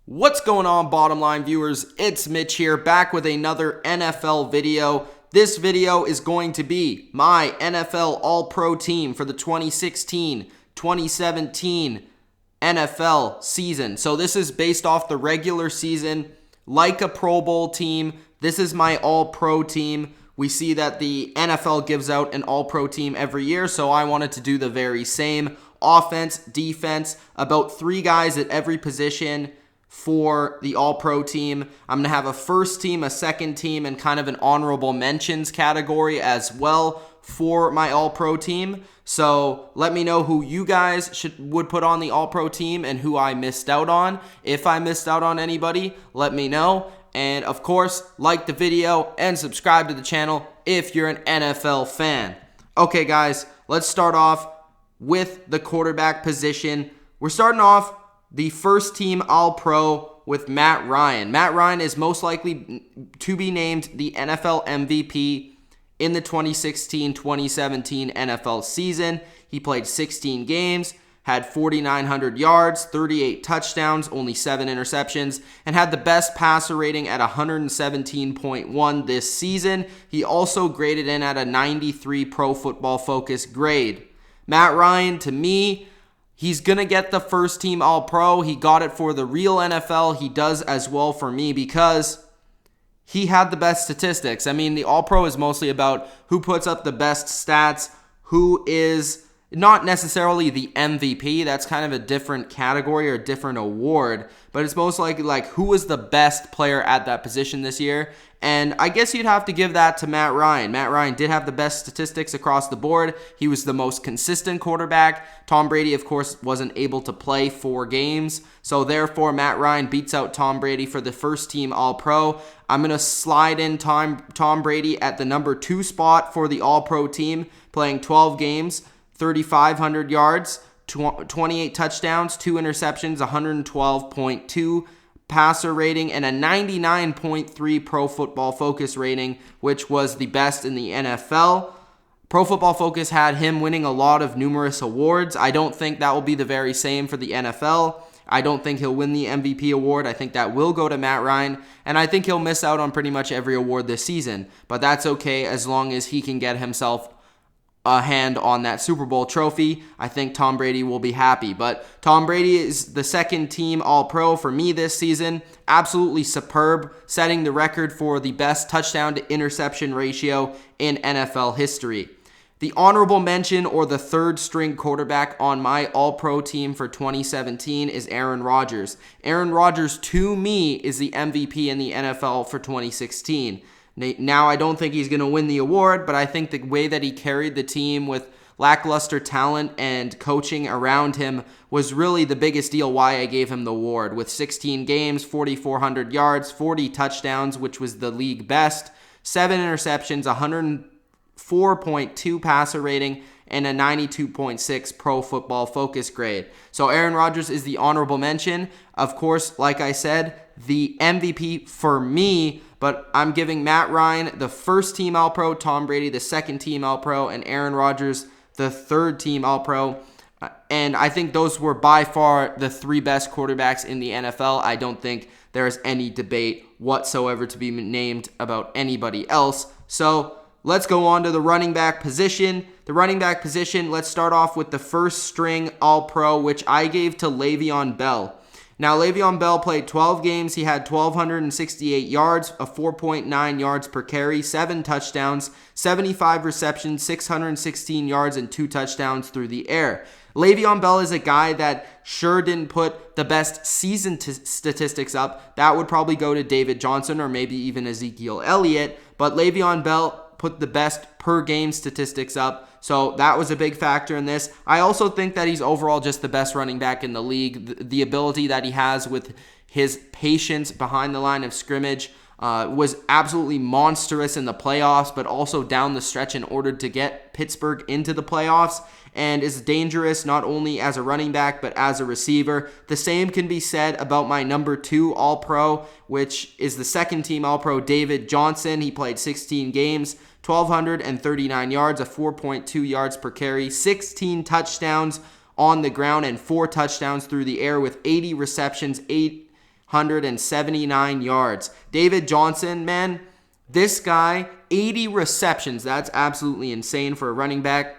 What's going on, bottom line viewers? It's Mitch here, back with another NFL video. This video is going to be my NFL All-Pro team for the 2016-2017 NFL season. So this is based off the regular season, like a Pro Bowl team. This is my All-Pro team. We see that the NFL gives out an All-Pro team every year, so I wanted to do the very same. Offense, defense, about 3 guys at every position for the All-Pro team. I'm going to have a first team, a second team, and kind of an honorable mentions category as well for my All-Pro team. So let me know who you guys would put on the All-Pro team and who I missed out on. If I missed out on anybody, let me know. And of course, like the video and subscribe to the channel if you're an NFL fan. Okay, guys, let's start off with the quarterback position. We're starting off the first team All-Pro with Matt Ryan. Matt Ryan is most likely to be named the NFL MVP in the 2016-2017 NFL season. He played 16 games, had 4,900 yards, 38 touchdowns, only 7 interceptions, and had the best passer rating at 117.1 this season. He also graded in at a 93 Pro Football Focus grade. Matt Ryan, to me, he's going to get the first team All-Pro. He got it for the real NFL. He does as well for me because he had the best statistics. I mean, the All-Pro is mostly about who puts up the best stats, who is not necessarily the MVP. That's kind of a different category or a different award, but it's most likely like who was the best player at that position this year. And I guess you'd have to give that to Matt Ryan. Matt Ryan did have the best statistics across the board. He was the most consistent quarterback. Tom Brady, of course, wasn't able to play 4 games. So therefore, Matt Ryan beats out Tom Brady for the first team All-Pro. I'm going to slide in Tom Brady at the number 2 spot for the All-Pro team, playing 12 games, 3,500 yards, 28 touchdowns, 2 interceptions, 112.2 passer rating, and a 99.3 Pro Football Focus rating, which was the best in the NFL. Pro Football Focus had him winning a lot of numerous awards. I don't think that will be the very same for the NFL. I don't think he'll win the MVP award. I think that will go to Matt Ryan, and I think he'll miss out on pretty much every award this season. But that's okay as long as he can get himself a hand on that Super Bowl trophy. I think Tom Brady will be happy. But Tom Brady is the second team All-Pro for me this season. Absolutely superb, setting the record for the best touchdown to interception ratio in NFL history. The honorable mention, or the third string quarterback on my All-Pro team for 2017 is Aaron Rodgers. Aaron Rodgers, to me, is the MVP in the NFL for 2016. Now, I don't think he's going to win the award, but I think the way that he carried the team with lackluster talent and coaching around him was really the biggest deal why I gave him the award. With 16 games, 4,400 yards, 40 touchdowns, which was the league best, 7 interceptions, 104.2 passer rating, and a 92.6 Pro Football Focus grade. So Aaron Rodgers is the honorable mention. Of course, like I said, the MVP for me, but I'm giving Matt Ryan the first team All-Pro, Tom Brady the second team All-Pro, and Aaron Rodgers the third team All-Pro. And I think those were by far the 3 best quarterbacks in the NFL. I don't think there's any debate whatsoever to be named about anybody else. So let's go on to the running back position. The running back position, let's start off with the first string All-Pro, which I gave to Leveon Bell. Now, Leveon Bell played 12 games. He had 1,268 yards, a 4.9 yards per carry, 7 touchdowns, 75 receptions, 616 yards, and 2 touchdowns through the air. Leveon Bell is a guy that sure didn't put the best season statistics up. That would probably go to David Johnson or maybe even Ezekiel Elliott. But Leveon Bell put the best per game statistics up. So that was a big factor in this. I also think that he's overall just the best running back in the league. The ability that he has with his patience behind the line of scrimmage was absolutely monstrous in the playoffs, but also down the stretch in order to get Pittsburgh into the playoffs, and is dangerous not only as a running back, but as a receiver. The same can be said about my number 2 All-Pro, which is the second team All-Pro, David Johnson. He played 16 games, 1,239 yards, a 4.2 yards per carry, 16 touchdowns on the ground, and 4 touchdowns through the air with 80 receptions, 679 yards. David Johnson, man, this guy, 80 receptions. That's absolutely insane for a running back.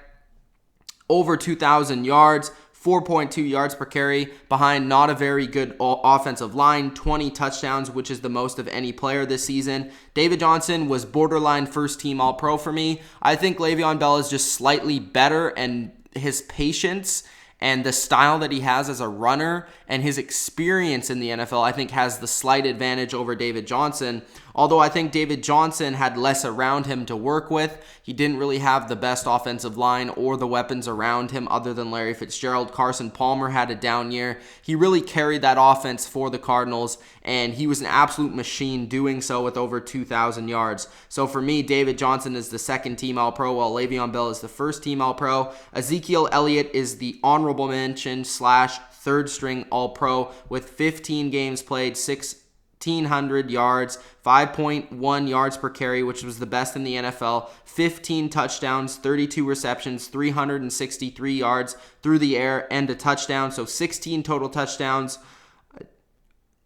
Over 2,000 yards, 4.2 yards per carry behind not a very good offensive line, 20 touchdowns, which is the most of any player this season. David Johnson was borderline first-team All-Pro for me. I think Le'Veon Bell is just slightly better, and his patience and the style that he has as a runner and his experience in the NFL, I think, has the slight advantage over David Johnson. Although I think David Johnson had less around him to work with. He didn't really have the best offensive line or the weapons around him other than Larry Fitzgerald. Carson Palmer had a down year. He really carried that offense for the Cardinals, and he was an absolute machine doing so with over 2,000 yards. So for me, David Johnson is the second-team All-Pro, while Le'Veon Bell is the first-team All-Pro. Ezekiel Elliott is the honorable mention / third-string All-Pro with 15 games played, 1,600 yards, 5.1 yards per carry, which was the best in the NFL, 15 touchdowns, 32 receptions, 363 yards through the air, and a touchdown. So 16 total touchdowns,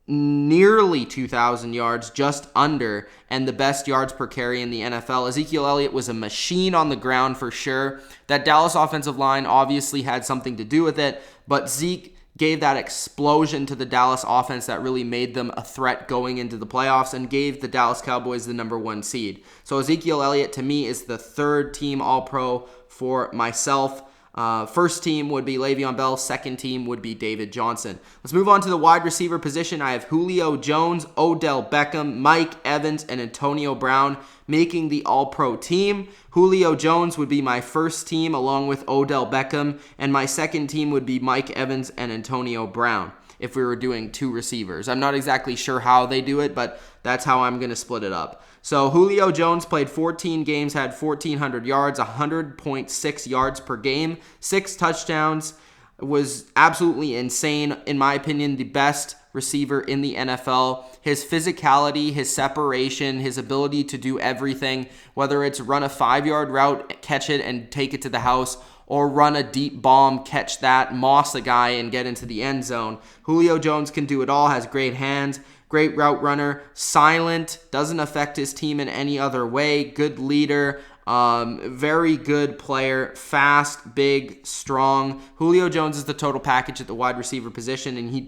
nearly 2,000 yards, just under, and the best yards per carry in the NFL. Ezekiel Elliott was a machine on the ground for sure. That Dallas offensive line obviously had something to do with it, but Zeke gave that explosion to the Dallas offense that really made them a threat going into the playoffs and gave the Dallas Cowboys the #1 seed. So Ezekiel Elliott, to me, is the third-team All-Pro for myself. First team would be Le'Veon Bell. Second team would be David Johnson. Let's move on to the wide receiver position. I have Julio Jones, Odell Beckham, Mike Evans, and Antonio Brown making the All-Pro team. Julio Jones would be my first team along with Odell Beckham, and my second team would be Mike Evans and Antonio Brown if we were doing two receivers. I'm not exactly sure how they do it, but that's how I'm going to split it up. So Julio Jones played 14 games, had 1,400 yards, 100.6 yards per game, 6 touchdowns. It was absolutely insane. In my opinion, the best receiver in the NFL. His physicality, his separation, his ability to do everything, whether it's run a 5-yard route, catch it and take it to the house, or run a deep bomb, catch that, moss a guy, and get into the end zone. Julio Jones can do it all, has great hands, great route runner, silent, doesn't affect his team in any other way, good leader, very good player, fast, big, strong. Julio Jones is the total package at the wide receiver position, and he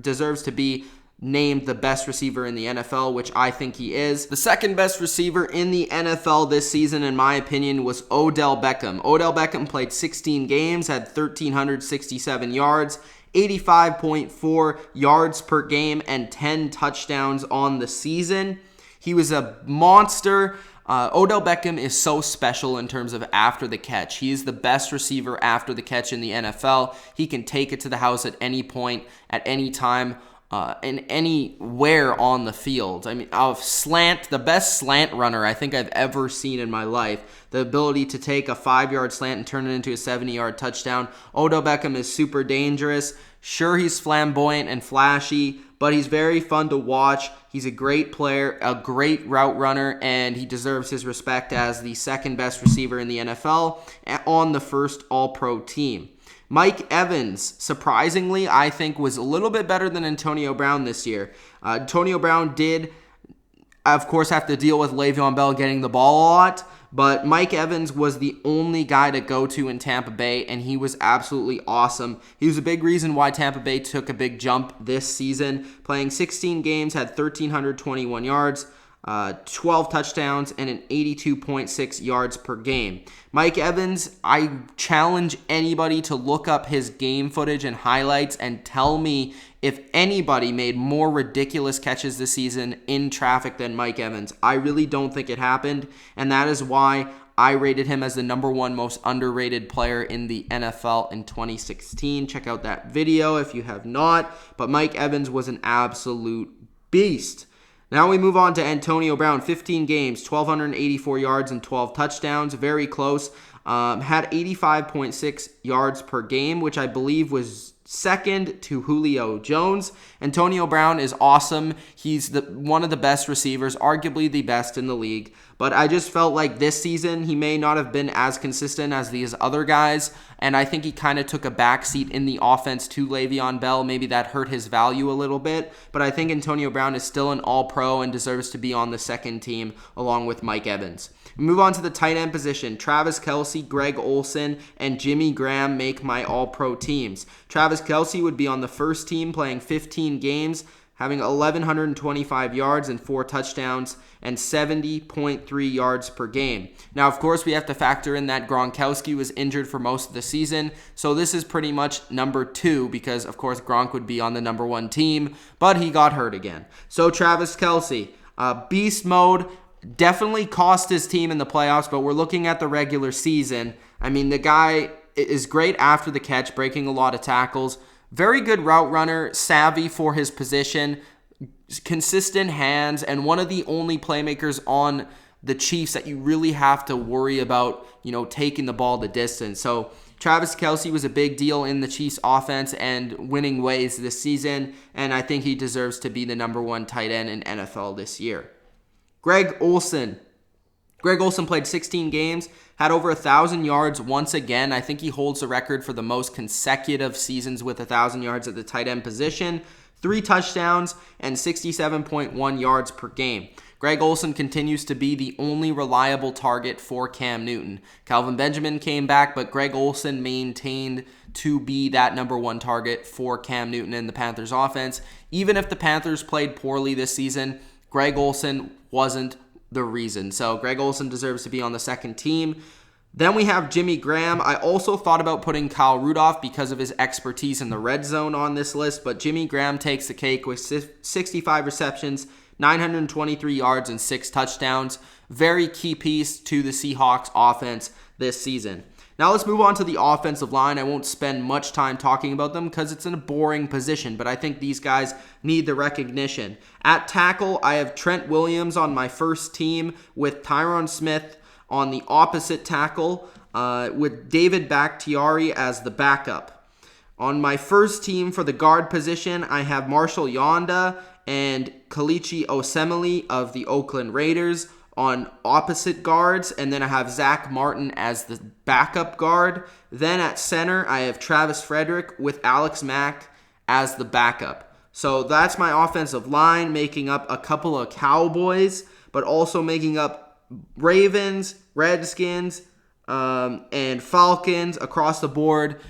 deserves to be named the best receiver in the NFL, which I think he is. The second best receiver in the NFL this season, in my opinion, was Odell Beckham. Odell Beckham played 16 games, had 1,367 yards, 85.4 yards per game, and 10 touchdowns on the season. He was a monster. Odell Beckham is so special in terms of after the catch. He is the best receiver after the catch in the NFL. He can take it to the house at any point, at any time, and anywhere on the field. I mean, the best slant runner I think I've ever seen in my life. The ability to take a 5-yard slant and turn it into a 70-yard touchdown. Odell Beckham is super dangerous. Sure, he's flamboyant and flashy, but he's very fun to watch. He's a great player, a great route runner, and he deserves his respect as the second best receiver in the NFL on the first All-Pro team. Mike Evans, surprisingly, I think was a little bit better than Antonio Brown this year. Antonio Brown did, of course, have to deal with Le'Veon Bell getting the ball a lot, but Mike Evans was the only guy to go to in Tampa Bay, and he was absolutely awesome. He was a big reason why Tampa Bay took a big jump this season. Playing 16 games, had 1,321 yards, 12 touchdowns, and an 82.6 yards per game. Mike Evans, I challenge anybody to look up his game footage and highlights and tell me if anybody made more ridiculous catches this season in traffic than Mike Evans. I really don't think it happened, and that is why I rated him as the #1 most underrated player in the NFL in 2016. Check out that video if you have not, but Mike Evans was an absolute beast. Now we move on to Antonio Brown. 15 games, 1,284 yards and 12 touchdowns. Very close. Had 85.6 yards per game, which I believe was second to Julio Jones. Antonio Brown is awesome. He's one of the best receivers, arguably the best in the league. But I just felt like this season he may not have been as consistent as these other guys. And I think he kind of took a backseat in the offense to Le'Veon Bell. Maybe that hurt his value a little bit. But I think Antonio Brown is still an all-pro and deserves to be on the second team along with Mike Evans. We move on to the tight end position. Travis Kelce, Greg Olsen, and Jimmy Graham make my all-pro teams. Travis Kelce would be on the first team playing 15 games, having 1,125 yards and 4 touchdowns and 70.3 yards per game. Now, of course, we have to factor in that Gronkowski was injured for most of the season, so this is pretty much number 2 because, of course, Gronk would be on the number 1 team, but he got hurt again. So Travis Kelce, beast mode, definitely cost his team in the playoffs, but we're looking at the regular season. I mean, the guy is great after the catch, breaking a lot of tackles. Very good route runner, savvy for his position, consistent hands, and one of the only playmakers on the Chiefs that you really have to worry about, taking the ball the distance. So Travis Kelce was a big deal in the Chiefs offense and winning ways this season, and I think he deserves to be the number 1 tight end in NFL this year. Greg Olsen. Greg Olsen played 16 games, had over 1,000 yards once again. I think he holds the record for the most consecutive seasons with 1,000 yards at the tight end position, 3 touchdowns, and 67.1 yards per game. Greg Olsen continues to be the only reliable target for Cam Newton. Calvin Benjamin came back, but Greg Olsen maintained to be that number 1 target for Cam Newton in the Panthers offense. Even if the Panthers played poorly this season, Greg Olsen wasn't the reason. So Greg Olsen deserves to be on the second team. Then we have Jimmy Graham. I also thought about putting Kyle Rudolph because of his expertise in the red zone on this list, but Jimmy Graham takes the cake with 65 receptions, 923 yards, and 6 touchdowns. Very key piece to the Seahawks offense this season. Now let's move on to the offensive line. I won't spend much time talking about them because it's in a boring position, but I think these guys need the recognition. At tackle, I have Trent Williams on my first team with Tyron Smith on the opposite tackle with David Bakhtiari as the backup. On my first team for the guard position, I have Marshal Yanda and Kelechi Osemele of the Oakland Raiders on opposite guards, and then I have Zack Martin as the backup guard. Then at center, I have Travis Frederick with Alex Mack as the backup. So that's my offensive line, making up a couple of Cowboys, but also making up Ravens, Redskins, and Falcons across the board.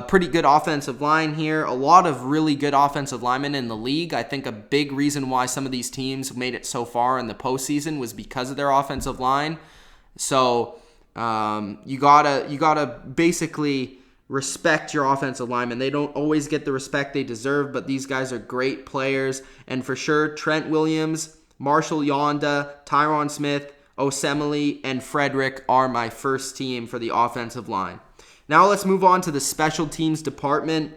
Pretty good offensive line here. A lot of really good offensive linemen in the league. I think a big reason why some of these teams made it so far in the postseason was because of their offensive line. So you gotta basically respect your offensive linemen. They don't always get the respect they deserve, but these guys are great players. And for sure, Trent Williams, Marshal Yanda, Tyron Smith, Osemele, and Frederick are my first team for the offensive line. Now let's move on to the special teams department.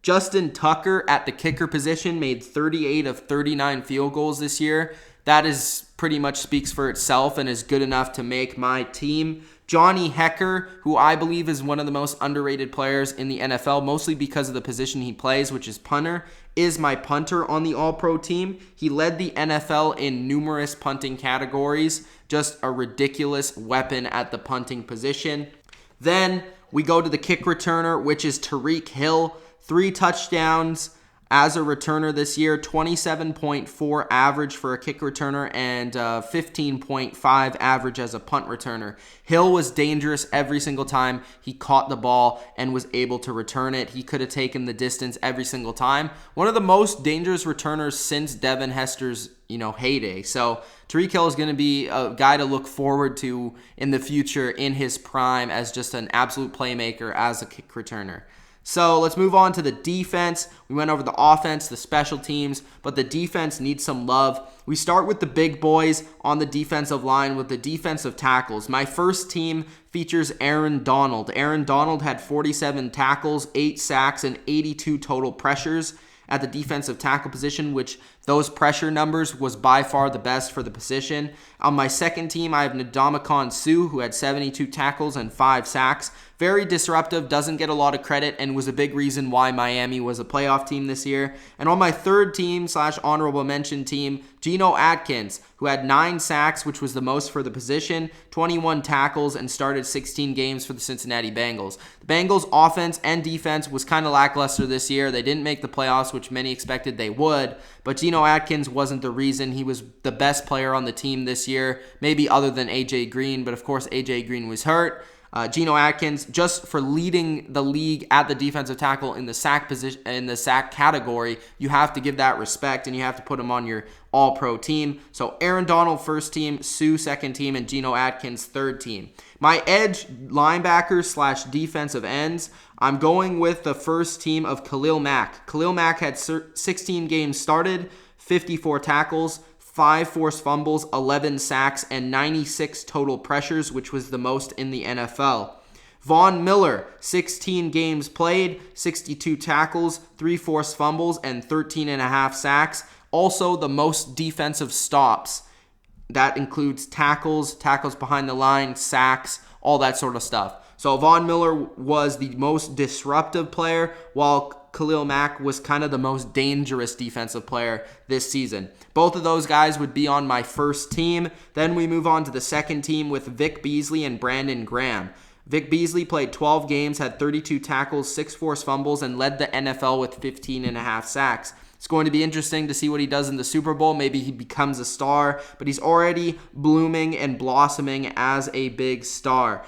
Justin Tucker at the kicker position made 38 of 39 field goals this year. That is pretty much speaks for itself and is good enough to make my team. Johnny Heeker, who I believe is one of the most underrated players in the NFL, mostly because of the position he plays, which is punter, is my punter on the All-Pro team. He led the NFL in numerous punting categories. Just a ridiculous weapon at the punting position. Then we go to the kick returner, which is Tyreek Hill. 3 touchdowns as a returner this year, 27.4 average for a kick returner and 15.5 average as a punt returner. Hill was dangerous every single time he caught the ball and was able to return it. He could have taken the distance every single time. One of the most dangerous returners since Devin Hester's heyday. So Tyreek Hill is going to be a guy to look forward to in the future in his prime as just an absolute playmaker as a kick returner. So let's move on to the defense. We went over the offense, the special teams, but the defense needs some love. We start with the big boys on the defensive line with the defensive tackles. My first team features Aaron Donald. Aaron Donald had 47 tackles, 8 sacks, and 82 total pressures at the defensive tackle position, which those pressure numbers was by far the best for the position. On my second team, I have Ndamkong Suh, who had 72 tackles and 5 sacks. Very disruptive, doesn't get a lot of credit, and was a big reason why Miami was a playoff team this year. And on my third team / honorable mention team, Geno Atkins, who had 9 sacks, which was the most for the position, 21 tackles, and started 16 games for the Cincinnati Bengals. The Bengals' offense and defense was kind of lackluster this year. They didn't make the playoffs, which many expected they would, but Geno Atkins wasn't the reason. He was the best player on the team this year, maybe other than A.J. Green, but of course A.J. Green was hurt. Geno Atkins, just for leading the league at the defensive tackle in the sack position, in the sack category, you have to give that respect, and you have to put him on your all-pro team. So Aaron Donald first team, Sue second team, and Geno Atkins third team. My edge linebackers / defensive ends, I'm going with the first team of Khalil Mack. Khalil Mack had 16 games started, 54 tackles, 5 forced fumbles, 11 sacks, and 96 total pressures, which was the most in the NFL. Von Miller, 16 games played, 62 tackles, 3 forced fumbles, and 13.5 sacks. Also the most defensive stops. That includes tackles behind the line, sacks, all that sort of stuff. So Von Miller was the most disruptive player, while Khalil Mack was kind of the most dangerous defensive player this season. Both of those guys would be on my first team. Then we move on to the second team with Vic Beasley and Brandon Graham. Vic Beasley played 12 games, had 32 tackles, 6 forced fumbles, and led the NFL with 15.5 sacks. It's going to be interesting to see what he does in the Super Bowl. Maybe he becomes a star, but he's already blooming and blossoming as a big star.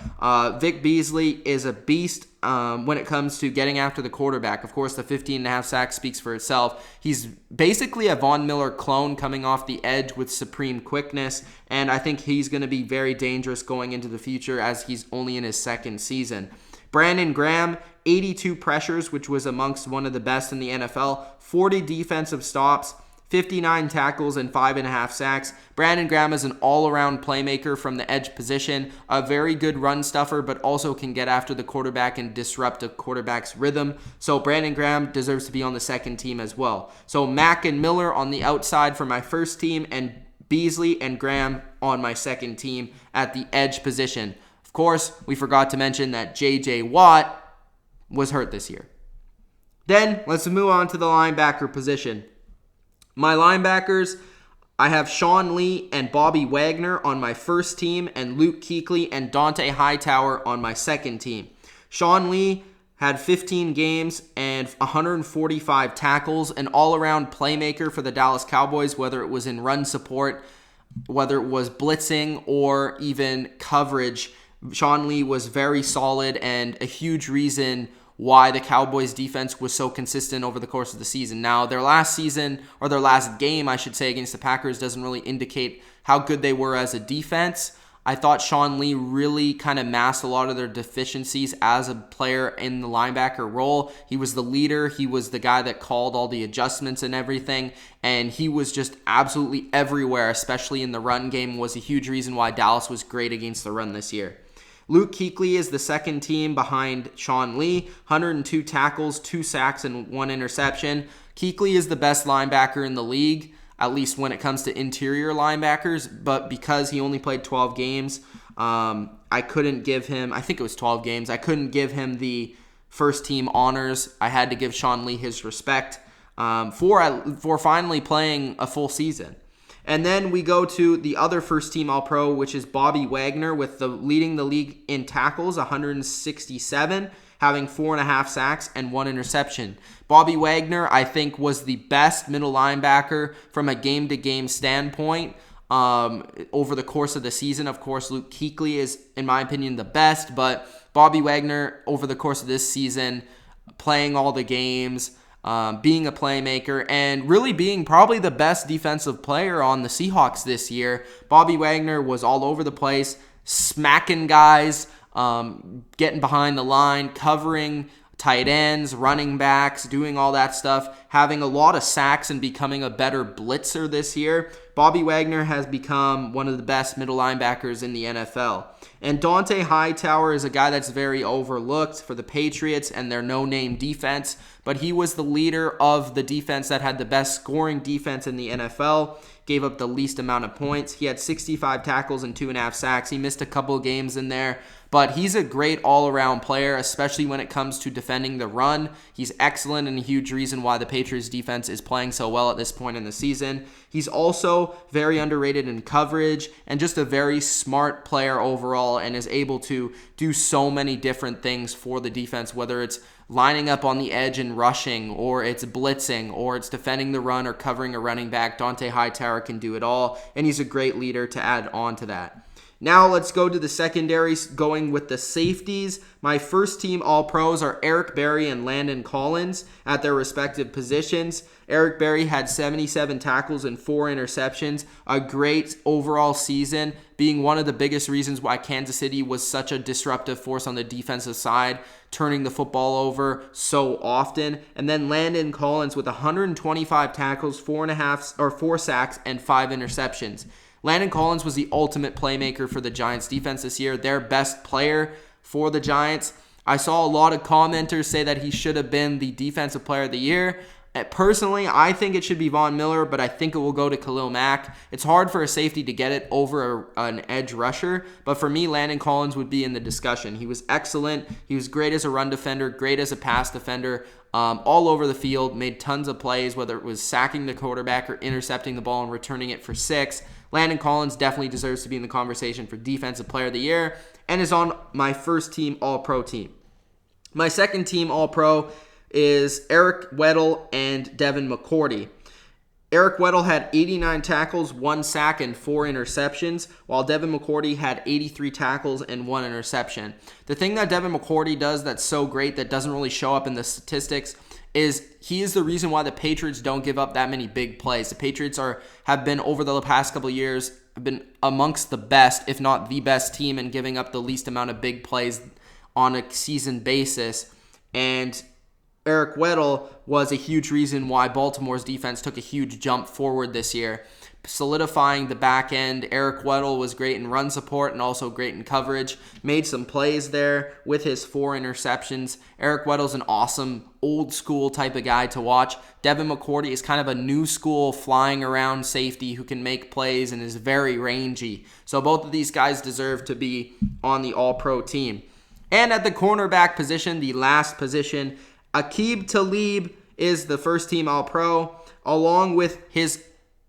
Vic Beasley is a beast when it comes to getting after the quarterback. Of course, the 15.5 sacks speaks for itself. He's basically a Von Miller clone coming off the edge with supreme quickness, and I think he's going to be very dangerous going into the future as he's only in his second season. Brandon Graham, 82 pressures, which was amongst one of the best in the NFL, 40 defensive stops, 59 tackles, and 5.5 sacks. Brandon Graham is an all-around playmaker from the edge position, a very good run stuffer, but also can get after the quarterback and disrupt a quarterback's rhythm. So Brandon Graham deserves to be on the second team as well. So Mack and Miller on the outside for my first team, and Beasley and Graham on my second team at the edge position. Of course, we forgot to mention that J.J. Watt was hurt this year. Then, let's move on to the linebacker position. My linebackers, I have Sean Lee and Bobby Wagner on my first team, and Luke Kuechly and Dante Hightower on my second team. Sean Lee had 15 games and 145 tackles, an all-around playmaker for the Dallas Cowboys, whether it was in run support, whether it was blitzing, or even coverage. Sean Lee was very solid and a huge reason why the Cowboys defense was so consistent over the course of the season. Now, their last season, or their last game, I should say, against the Packers doesn't really indicate how good they were as a defense. I thought Sean Lee really kind of masked a lot of their deficiencies as a player in the linebacker role. He was the leader. He was the guy that called all the adjustments and everything, and he was just absolutely everywhere, especially in the run game, was a huge reason why Dallas was great against the run this year. Luke Kuechly is the second team behind Sean Lee, 102 tackles, 2 sacks, and 1 interception. Kuechly is the best linebacker in the league, at least when it comes to interior linebackers, but because he only played 12 games, I couldn't give him, I think it was 12 games, I couldn't give him the first team honors. I had to give Sean Lee his respect for finally playing a full season. And then we go to the other first team All-Pro, which is Bobby Wagner, with leading the league in tackles, 167, having 4.5 sacks and 1 interception. Bobby Wagner, I think, was the best middle linebacker from a game-to-game standpoint over the course of the season. Of course, Luke Kuechly is, in my opinion, the best, but Bobby Wagner, over the course of this season, playing all the games, being a playmaker, and really being probably the best defensive player on the Seahawks this year. Bobby Wagner was all over the place, smacking guys, getting behind the line, covering tight ends, running backs, doing all that stuff, having a lot of sacks and becoming a better blitzer this year. Bobby Wagner has become one of the best middle linebackers in the NFL. And Dante Hightower is a guy that's very overlooked for the Patriots and their no-name defense, but he was the leader of the defense that had the best scoring defense in the NFL, gave up the least amount of points. He had 65 tackles and 2.5 sacks. He missed a couple of games in there, but he's a great all-around player, especially when it comes to defending the run. He's excellent and a huge reason why the Patriots defense is playing so well at this point in the season. He's also very underrated in coverage and just a very smart player overall, and is able to do so many different things for the defense, whether it's lining up on the edge and rushing, or it's blitzing, or it's defending the run or covering a running back. Dante Hightower can do it all, and he's a great leader to add on to that. Now let's go to the secondaries, going with the safeties. My first team All-Pros are Eric Berry and Landon Collins at their respective positions. Eric Berry had 77 tackles and 4 interceptions, a great overall season, being one of the biggest reasons why Kansas City was such a disruptive force on the defensive side, turning the football over so often. And then Landon Collins with 125 tackles, 4 sacks, and 5 interceptions. Landon Collins was the ultimate playmaker for the Giants defense this year, their best player for the Giants. I saw a lot of commenters say that he should have been the defensive player of the year. Personally, I think it should be Von Miller, but I think it will go to Khalil Mack. It's hard for a safety to get it over an edge rusher, but for me, Landon Collins would be in the discussion. He was excellent. He was great as a run defender, great as a pass defender, all over the field, made tons of plays, whether it was sacking the quarterback or intercepting the ball and returning it for 6. Landon Collins definitely deserves to be in the conversation for Defensive Player of the Year and is on my first team All-Pro team. My second team All-Pro is Eric Weddle and Devin McCourty. Eric Weddle had 89 tackles, 1 sack, and 4 interceptions, while Devin McCourty had 83 tackles and 1 interception. The thing that Devin McCourty does that's so great that doesn't really show up in the statistics is he is the reason why the Patriots don't give up that many big plays. The Patriots have been, over the past couple of years, have been amongst the best, if not the best team in giving up the least amount of big plays on a season basis. And Eric Weddle was a huge reason why Baltimore's defense took a huge jump forward this year. Solidifying the back end, Eric Weddle was great in run support and also great in coverage. Made some plays there with his 4 interceptions. Eric Weddle's an awesome, old school type of guy to watch. Devin McCourty is kind of a new school flying around safety who can make plays and is very rangy. So both of these guys deserve to be on the All-Pro team. And at the cornerback position, the last position, Aqib Talib is the first team All-Pro, along with his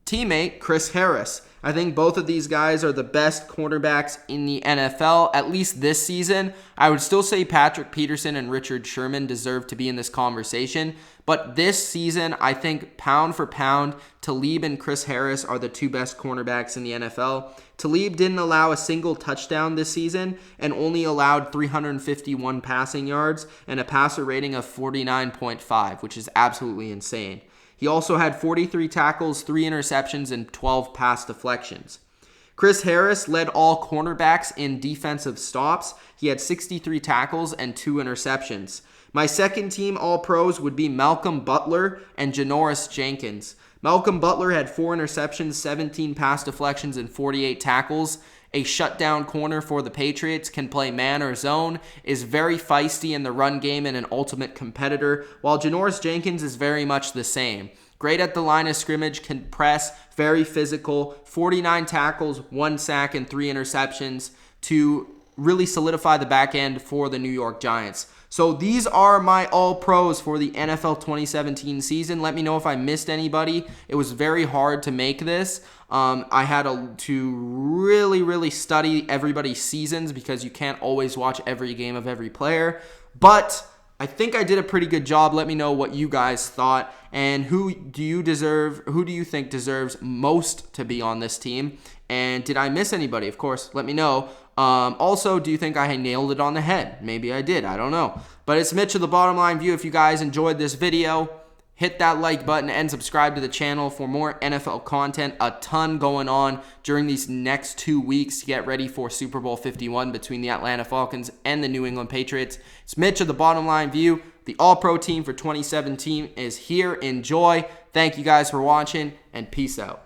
teammate Chris Harris. I think both of these guys are the best cornerbacks in the NFL, at least this season. I would still say Patrick Peterson and Richard Sherman deserve to be in this conversation, but this season, I think pound for pound, Talib and Chris Harris are the 2 best cornerbacks in the NFL. Talib didn't allow a single touchdown this season and only allowed 351 passing yards and a passer rating of 49.5, which is absolutely insane. He also had 43 tackles, 3 interceptions, and 12 pass deflections. Chris Harris led all cornerbacks in defensive stops. He had 63 tackles and 2 interceptions. My second team All-Pros would be Malcolm Butler and Janoris Jenkins. Malcolm Butler had 4 interceptions, 17 pass deflections, and 48 tackles. A shutdown corner for the Patriots, can play man or zone, is very feisty in the run game and an ultimate competitor, while Janoris Jenkins is very much the same. Great at the line of scrimmage, can press, very physical, 49 tackles, 1 sack, and 3 interceptions to really solidify the back end for the New York Giants. So these are my All-Pros for the NFL 2017 season. Let me know if I missed anybody. It was very hard to make this. I had to really study everybody's seasons because you can't always watch every game of every player. But I think I did a pretty good job. Let me know what you guys thought and who do you think deserves most to be on this team? And did I miss anybody? Of course, let me know. Also, do you think I nailed it on the head? Maybe I did. I don't know. But it's Mitch of TheBottomLineView. If you guys enjoyed this video, hit that like button and subscribe to the channel for more NFL content. A ton going on during these next 2 weeks to get ready for Super Bowl 51 between the Atlanta Falcons and the New England Patriots. It's Mitch of TheBottomLineView. The All-Pro team for 2017 is here. Enjoy. Thank you guys for watching, and peace out.